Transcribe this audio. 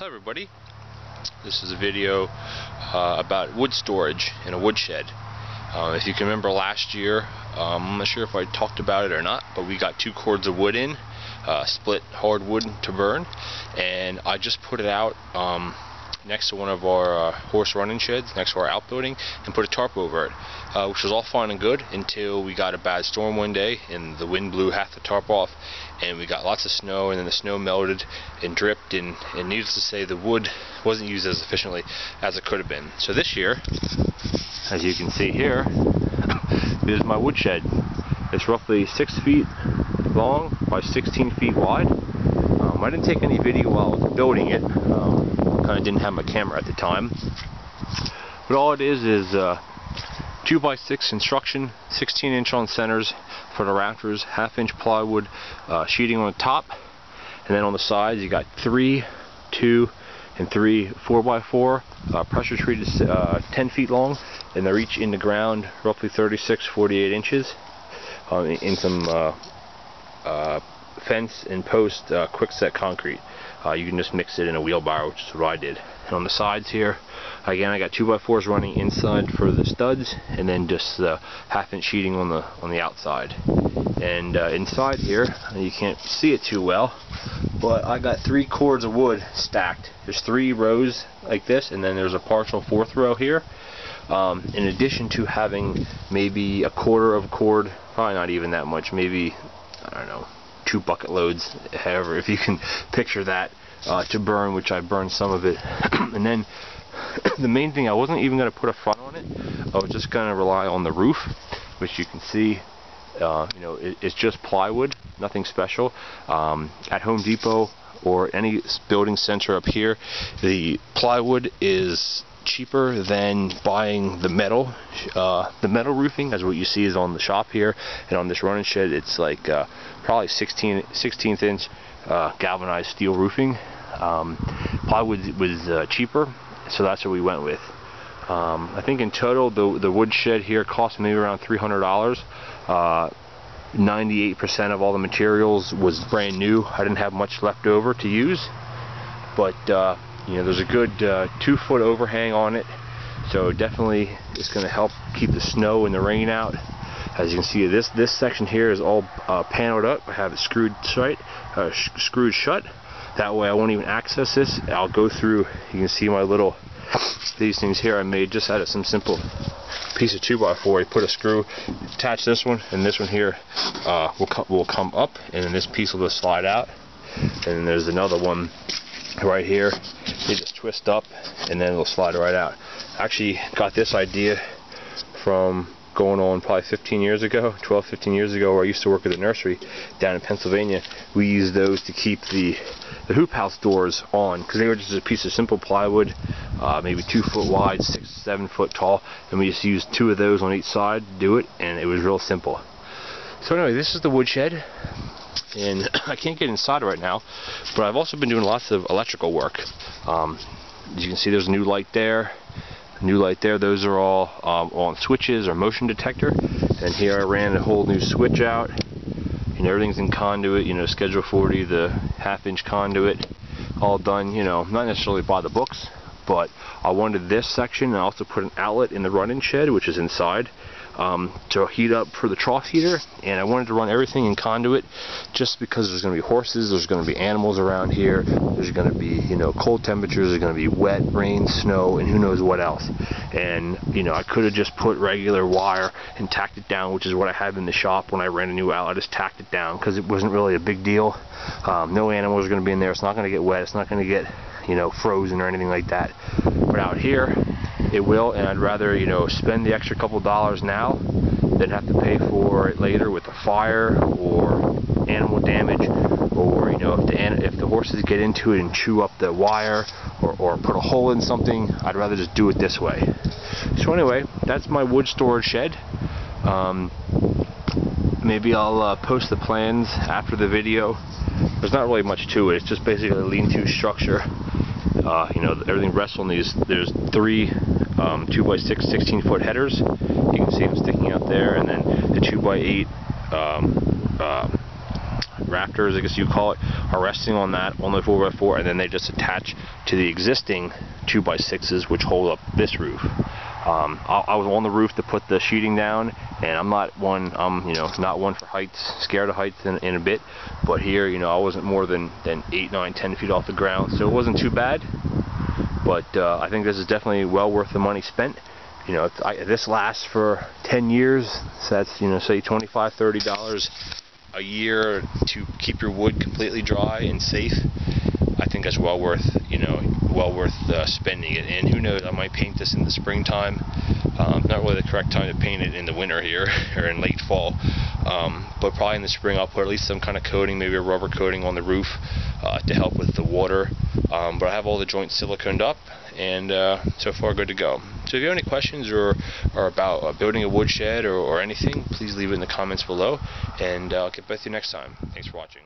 Hello everybody, this is a video about wood storage in a woodshed. If you can remember last year, I'm not sure if I talked about it or not, but we got 2 cords of wood in, split hardwood to burn, and I just put it out next to one of our horse running sheds, next to our outbuilding, and put a tarp over it, which was all fine and good until we got a bad storm one day and the wind blew half the tarp off and we got lots of snow, and then the snow melted and dripped, and needless to say the wood wasn't used as efficiently as it could have been. So this year, as you can see here, is my woodshed. It's roughly 6 feet long by 16 feet wide. I didn't take any video while I was building it. Kind of didn't have my camera at the time. But all it is 2x6 construction, 16-inch on centers for the rafters, 1/2-inch plywood sheeting on the top, and then on the sides you got 3, 2, and 3 4x4 pressure treated 10 feet long, and they're each in the ground roughly 36-48 inches in some fence and post quickset concrete. You can just mix it in a wheelbarrow, which is what I did. And on the sides here, again, I got 2x4s running inside for the studs, and then just the 1/2-inch sheeting on the outside. And inside here, you can't see it too well, but I got 3 cords of wood stacked. There's 3 rows like this, and then there's a partial 4th row here. In addition to having maybe 1/4 of a cord, probably not even that much, maybe, I don't know, 2 bucket loads, however, if you can picture that, to burn, which I burned some of it. And then the main thing, I wasn't even going to put a front on it. I was just going to rely on the roof, which you can see, it's just plywood, nothing special. At Home Depot or any building center up here, the plywood is cheaper than buying the metal roofing, as what you see is on the shop here, and on this running shed it's like probably 16th inch galvanized steel roofing. Plywood was cheaper, so that's what we went with. I think in total the wood shed here cost me around $300. 98% of all the materials was brand new. I didn't have much left over to use, but there's a good 2-foot overhang on it, so definitely it's going to help keep the snow and the rain out. As you can see, this section here is all paneled up. I have it screwed shut. That way I won't even access this. I'll go through. You can see my little, these things here I made just out of some simple piece of 2x4. I put a screw, attach this one, and this one here will come up, and then this piece will just slide out. And then there's another one right here. You just twist up, and then it'll slide right out. I actually got this idea from going on probably 15 years ago, 12-15 years ago, where I used to work at a nursery down in Pennsylvania. We used those to keep the hoop house doors on, because they were just a piece of simple plywood, maybe 2 foot wide, 6-7 foot tall, and we just used 2 of those on each side to do it, and it was real simple. So anyway, this is the woodshed, and I can't get inside right now, but I've also been doing lots of electrical work. As you can see, there's a new light there. Those are all on switches or motion detector, and here I ran a whole new switch out, and everything's in conduit, schedule 40, the 1/2-inch conduit, all done, not necessarily by the books, but I wanted this section, and I also put an outlet in the running shed, which is inside, to heat up for the trough heater, and I wanted to run everything in conduit just because there's going to be horses, there's going to be animals around here, there's going to be cold temperatures, there's going to be wet, rain, snow, and who knows what else. And I could have just put regular wire and tacked it down, which is what I had in the shop when I ran a new outlet. I just tacked it down because it wasn't really a big deal. No animals are going to be in there, it's not going to get wet, it's not going to get frozen or anything like that. But out here it will, and I'd rather spend the extra couple dollars now than have to pay for it later with a fire or animal damage, or if the horses get into it and chew up the wire or put a hole in something. I'd rather just do it this way. So anyway, that's my wood storage shed. Maybe I'll post the plans after the video. There's not really much to it. It's just basically a lean-to structure. Everything rests on these. There's 3 2x6 16-foot headers. You can see them sticking out there, and then the 2x8 rafters, I guess you call it, are resting on that, on the 4x4, and then they just attach to the existing 2x6s which hold up this roof. I was on the roof to put the sheeting down, and I'm not one for heights, scared of heights in a bit, but here, I wasn't more than 8, 9, 10 feet off the ground, so it wasn't too bad. But I think this is definitely well worth the money spent. This lasts for 10 years, so that's, say $25, $30 a year to keep your wood completely dry and safe. I think that's well worth spending it. And who knows, I might paint this in the springtime. Not really the correct time to paint it in the winter here, or in late fall. But probably in the spring I'll put at least some kind of coating, maybe a rubber coating on the roof to help with the water. But I have all the joints siliconed up, and so far good to go. So if you have any questions or about building a woodshed or anything, please leave it in the comments below, and I'll get back to you next time. Thanks for watching.